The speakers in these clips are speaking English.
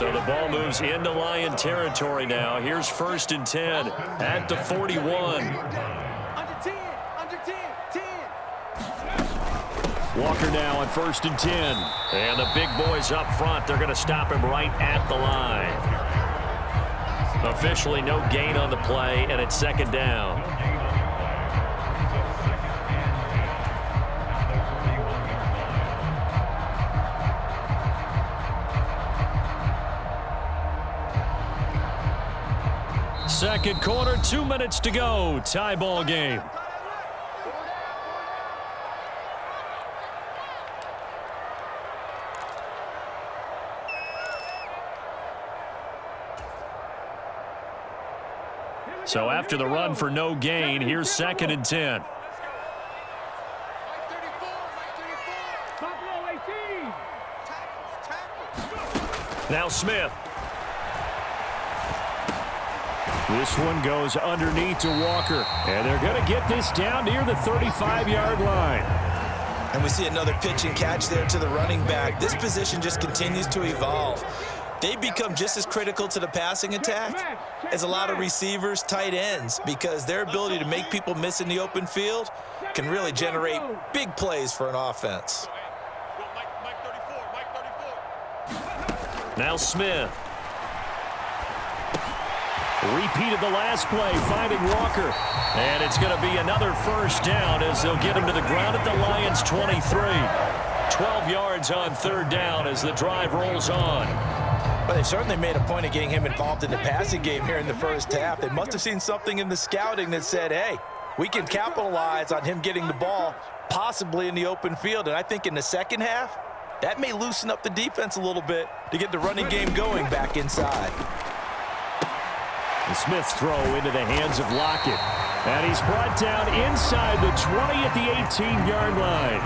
So the ball moves into Lion territory now. Here's 1st and 10 at the 41. Under 10, under 10, 10. Walker now on 1st and 10. And the big boys up front, they're going to stop him right at the line. Officially no gain on the play, and it's 2nd down. Second quarter, 2 minutes to go. Tie ball game. So after the run for no gain, here's 2nd and 10. Now Smith. This one goes underneath to Walker. And they're going to get this down near the 35-yard line. And we see another pitch and catch there to the running back. This position just continues to evolve. They become just as critical to the passing attack as a lot of receivers, tight ends, because their ability to make people miss in the open field can really generate big plays for an offense. Now Smith. Repeated the last play, finding Walker. And it's going to be another 1st down as they'll get him to the ground at the Lions' 23. 12 yards on 3rd down as the drive rolls on. But they certainly made a point of getting him involved in the passing game here in the 1st half. They must have seen something in the scouting that said, hey, we can capitalize on him getting the ball possibly in the open field. And I think in the 2nd half, that may loosen up the defense a little bit to get the running game going back inside. And Smith's throw into the hands of Lockett. And he's brought down inside the 20 at the 18-yard line.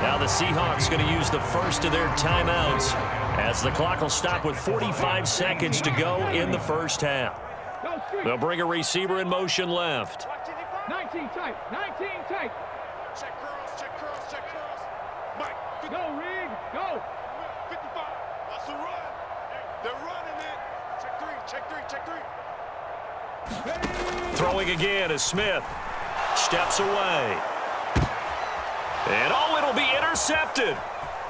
Now the Seahawks going to use the first of their timeouts as the clock will stop with 45 seconds to go in the 1st half. They'll bring a receiver in motion left. 19 tight, 19 tight. Check curls, check curls, check curls. Mike, Go, Rig, go. 55. That's the run. They're running it. Check 3, check 3, check 3. Throwing again is Smith. Steps away. And it'll be intercepted.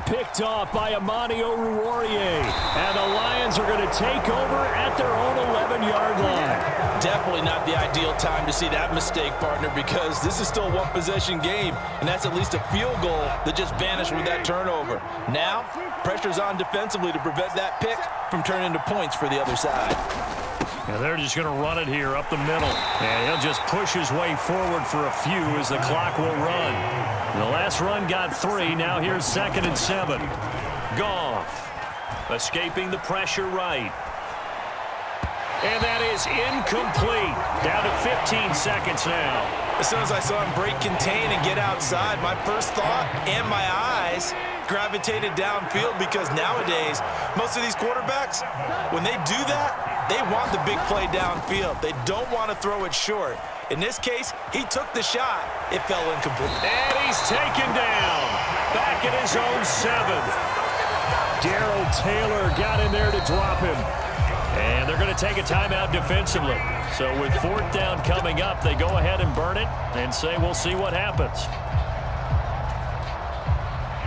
Picked off by Amani Oruwariye. And the Lions are going to take over at their own 11-yard line. Definitely not the ideal time to see that mistake, partner, because this is still a one-possession game, and that's at least a field goal that just vanished with that turnover. Now, pressure's on defensively to prevent that pick from turning into points for the other side. And they're just going to run it here up the middle. And he'll just push his way forward for a few as the clock will run. The last run got 3. Now here's 2nd and 7. Goff escaping the pressure right. And that is incomplete. Down to 15 seconds now. As soon as I saw him break contain and get outside, my first thought and my eyes gravitated downfield, because nowadays, most of these quarterbacks, when they do that, they want the big play downfield. They don't want to throw it short. In this case, he took the shot. It fell incomplete. And he's taken down. Back at his own 7. Darrell Taylor got in there to drop him. And they're going to take a timeout defensively. So with 4th down coming up, they go ahead and burn it and say we'll see what happens.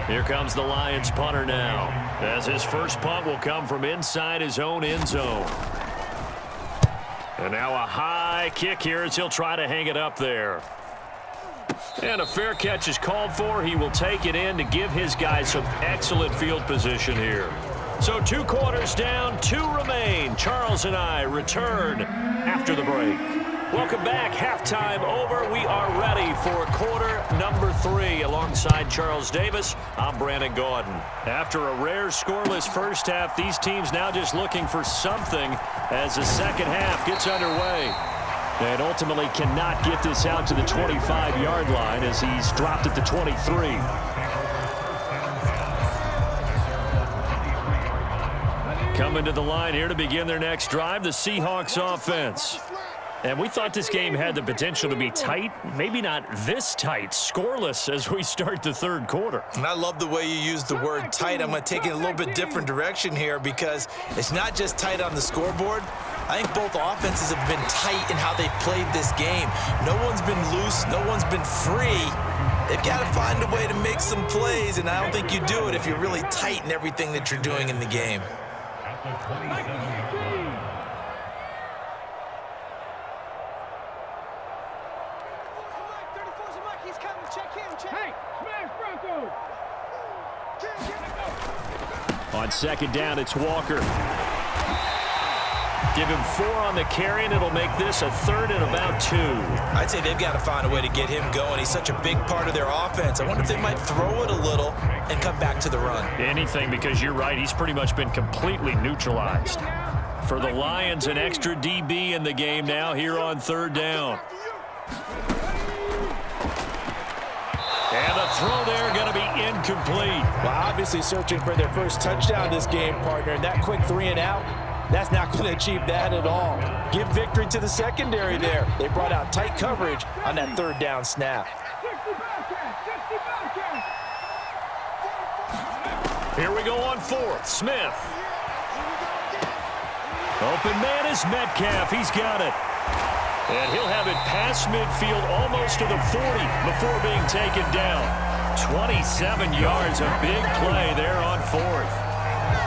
Here comes the Lions punter now, as his first punt will come from inside his own end zone. And now a high kick here as he'll try to hang it up there. And a fair catch is called for. He will take it in to give his guys some excellent field position here. So 2 quarters down, 2 remain. Charles and I return after the break. Welcome back. Halftime over. We are ready for quarter number 3. Alongside Charles Davis, I'm Brandon Gaudin. After a rare scoreless first half, these teams now just looking for something as the second half gets underway. And ultimately cannot get this out to the 25-yard line as he's dropped at the 23. Coming to the line here to begin their next drive, the Seahawks offense. And we thought this game had the potential to be tight, maybe not this tight, scoreless as we start the third quarter. And I love the way you use the word tight. I'm going to take it a little bit different direction here because it's not just tight on the scoreboard. I think both offenses have been tight in how they've played this game. No one's been loose. No one's been free. They've got to find a way to make some plays, and I don't think you do it if you're really tight in everything that you're doing in the game. On second down, it's Walker. Give him 4 on the carry, and it'll make this a 3rd and about 2. I'd say they've got to find a way to get him going. He's such a big part of their offense. I wonder if they might throw it a little and come back to the run. Anything, because you're right. He's pretty much been completely neutralized. For the Lions, an extra DB in the game now here on 3rd down. And the throw there going to be incomplete. Well, obviously searching for their first touchdown this game, partner. And that quick 3 and out, that's not going to achieve that at all. Give victory to the secondary there. They brought out tight coverage on that 3rd down snap. Here we go on 4th. Smith. Open man is Metcalf. He's got it. And he'll have it past midfield almost to the 40 before being taken down. 27 yards, a big play there on 4th.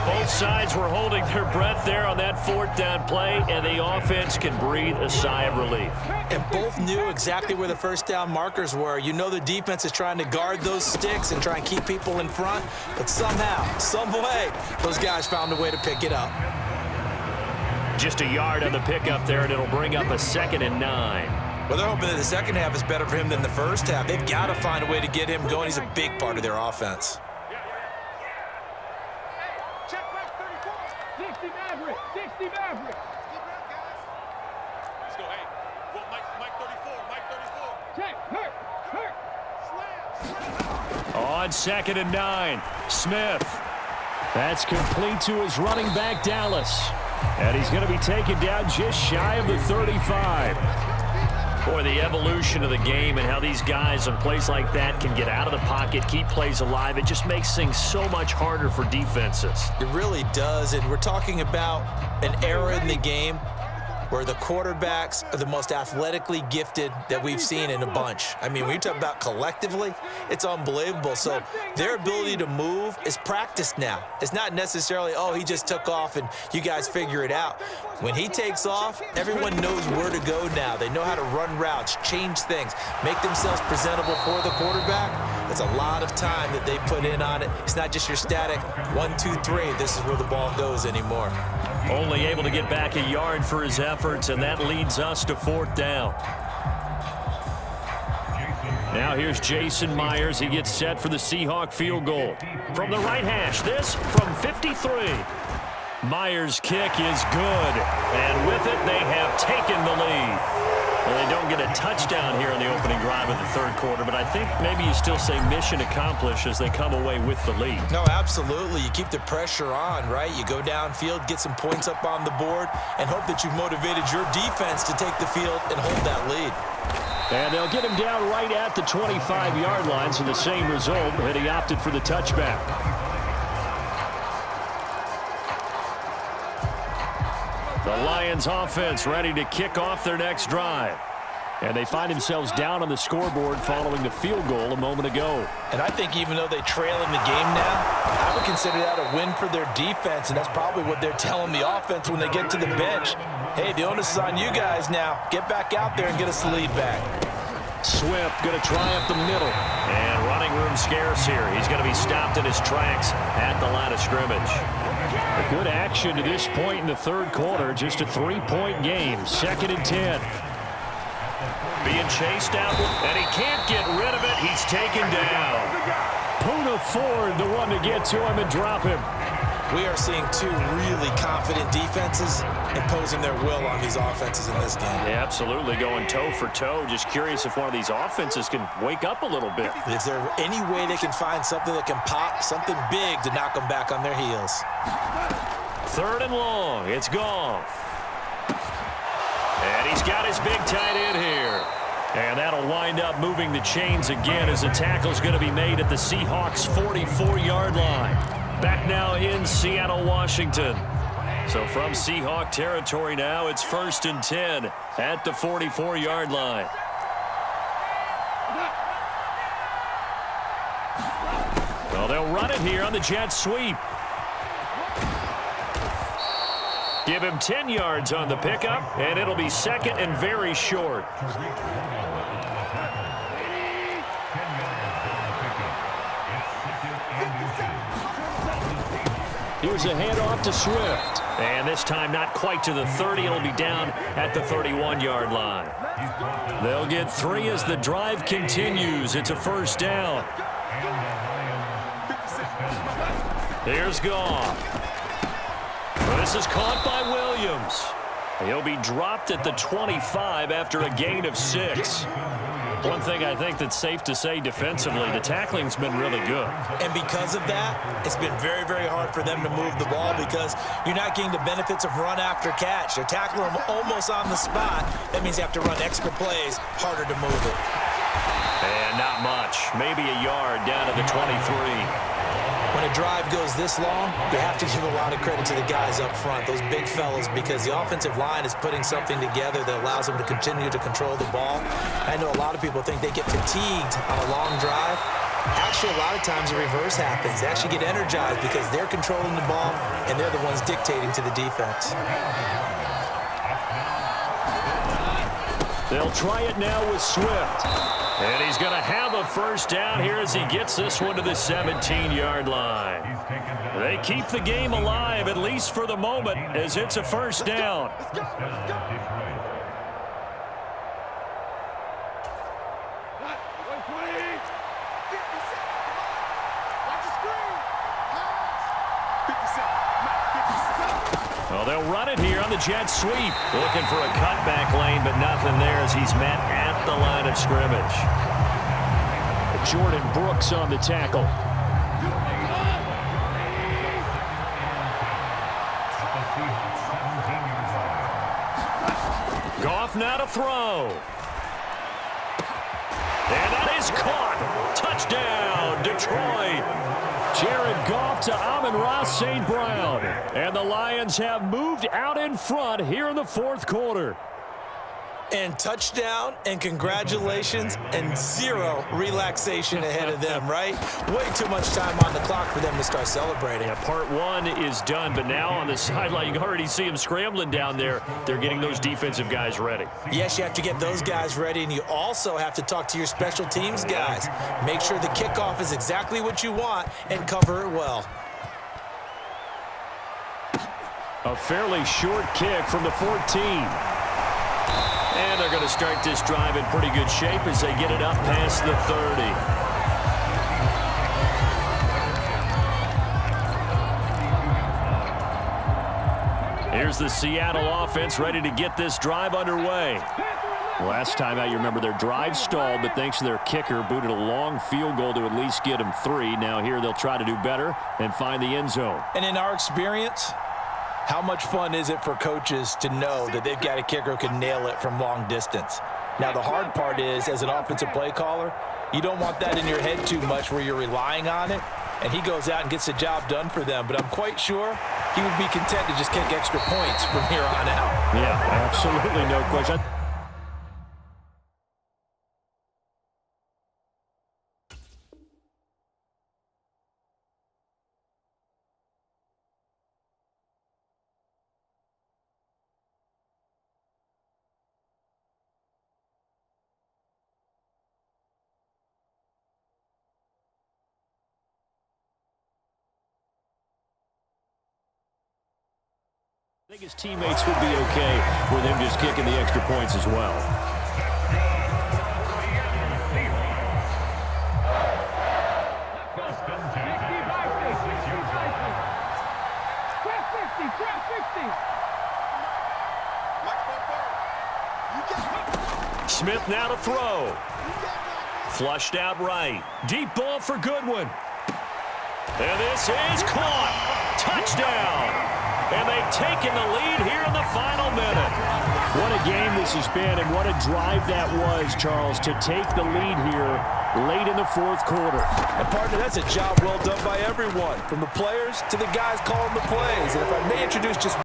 Both sides were holding their breath there on that 4th down play, and the offense can breathe a sigh of relief. And both knew exactly where the first down markers were. You know the defense is trying to guard those sticks and try and keep people in front, but somehow, some way, those guys found a way to pick it up. Just a yard on the pickup there, and it'll bring up a 2nd and 9. Well, they're hoping that the second half is better for him than the first half. They've got to find a way to get him going. He's a big part of their offense. Check back 34. 60 Maverick. 60 Maverick. Let's go, hey. Well, Mike 34. Mike 34. Check. Hurt. On 2nd and 9, Smith. That's complete to his running back, Dallas. And he's going to be taken down just shy of the 35. Boy, the evolution of the game and how these guys on plays like that can get out of the pocket, keep plays alive, it just makes things so much harder for defenses. It really does, and we're talking about an era in the game where the quarterbacks are the most athletically gifted that we've seen in a bunch. I mean, when you talk about collectively, it's unbelievable. So their ability to move is practiced now. It's not necessarily, oh, he just took off and you guys figure it out. When he takes off, everyone knows where to go now. They know how to run routes, change things, make themselves presentable for the quarterback. It's a lot of time that they put in on it. It's not just your static 1, 2, 3. This is where the ball goes anymore. Only able to get back a yard for his efforts, and that leads us to 4th down. Now here's Jason Myers. He gets set for the Seahawk field goal. From the right hash, this from 53. Myers' kick is good, and with it, they have taken the lead. Well, they don't get a touchdown here on the opening drive of the 3rd quarter, but I think maybe you still say mission accomplished as they come away with the lead. No, absolutely. You keep the pressure on, right? You go downfield, get some points up on the board, and hope that you've motivated your defense to take the field and hold that lead. And they'll get him down right at the 25-yard line, so the same result, and he opted for the touchback. The Lions offense ready to kick off their next drive. And they find themselves down on the scoreboard following the field goal a moment ago. And I think even though they trail in the game now, I would consider that a win for their defense, and that's probably what they're telling the offense when they get to the bench. Hey, the onus is on you guys now. Get back out there and get us the lead back. Swift going to try up the middle. And running room scarce here. He's going to be stopped in his tracks at the line of scrimmage. A good action to this point in the 3rd quarter. Just a 3-point game. 2nd and 10. Being chased out, and he can't get rid of it. He's taken down. Puna Ford, the one to get to him and drop him. We are seeing 2 really confident defenses imposing their will on these offenses in this game. Yeah, absolutely, going toe for toe. Just curious if one of these offenses can wake up a little bit. Is there any way they can find something that can pop, something big to knock them back on their heels? 3rd and long. It's Goff. And he's got his big tight end here. And that'll wind up moving the chains again as the tackle's going to be made at the Seahawks' 44-yard line. Back now in Seattle, Washington. So from Seahawk territory now, it's 1st and 10 at the 44-yard line. Well, they'll run it here on the jet sweep. Give him 10 yards on the pickup, and it'll be 2nd and very short. Here's a handoff to Swift. And this time not quite to the 30. It'll be down at the 31-yard line. They'll get 3 as the drive continues. It's a 1st down. Here's Goff. This is caught by Williams. He'll be dropped at the 25 after a gain of 6. One thing I think that's safe to say defensively, the tackling's been really good. And because of that, it's been very, very hard for them to move the ball because you're not getting the benefits of run after catch. They're tackling them almost on the spot. That means you have to run extra plays, harder to move it. And not much. Maybe a yard down to the 23. When a drive goes this long, you have to give a lot of credit to the guys up front, those big fellas, because the offensive line is putting something together that allows them to continue to control the ball. I know a lot of people think they get fatigued on a long drive. Actually, a lot of times the reverse happens. They actually get energized because they're controlling the ball, and they're the ones dictating to the defense. They'll try it now with Swift. And he's going to have a 1st down here as he gets this one to the 17-yard line. They keep the game alive, at least for the moment, as it's a 1st down. Well, they'll run it here on the jet sweep. Looking for a cutback lane, but nothing there as he's met at the line of scrimmage. Jordan Brooks on the tackle. Goff now to throw. And that is caught. Touchdown, Detroit. Jared Goff to Amon-Ra St. Brown. And the Lions have moved out in front here in the 4th quarter. And touchdown and congratulations and 0 relaxation ahead of them, right? Way too much time on the clock for them to start celebrating. Yeah, part 1 is done, but now on the sideline, you can already see them scrambling down there. They're getting those defensive guys ready. Yes, you have to get those guys ready, and you also have to talk to your special teams guys. Make sure the kickoff is exactly what you want and cover it well. A fairly short kick from the 14. And they're going to start this drive in pretty good shape as they get it up past the 30. Here's the Seattle offense ready to get this drive underway. Last time out, you remember their drive stalled, but thanks to their kicker, booted a long field goal to at least get them 3. Now here they'll try to do better and find the end zone. And in our experience, how much fun is it for coaches to know that they've got a kicker who can nail it from long distance? Now, the hard part is, as an offensive play caller, you don't want that in your head too much where you're relying on it, and he goes out and gets the job done for them. But I'm quite sure he would be content to just kick extra points from here on out. Yeah, absolutely no question. I think his teammates would be okay with him just kicking the extra points as well. Smith now to throw. Flushed out right. Deep ball for Goodwin. And this is caught. Touchdown. And they taking the lead here in the final minute. What a game this has been, and what a drive that was, Charles, to take the lead here late in the fourth quarter. And, partner, that's a job well done by everyone, from the players to the guys calling the plays. And if I may introduce just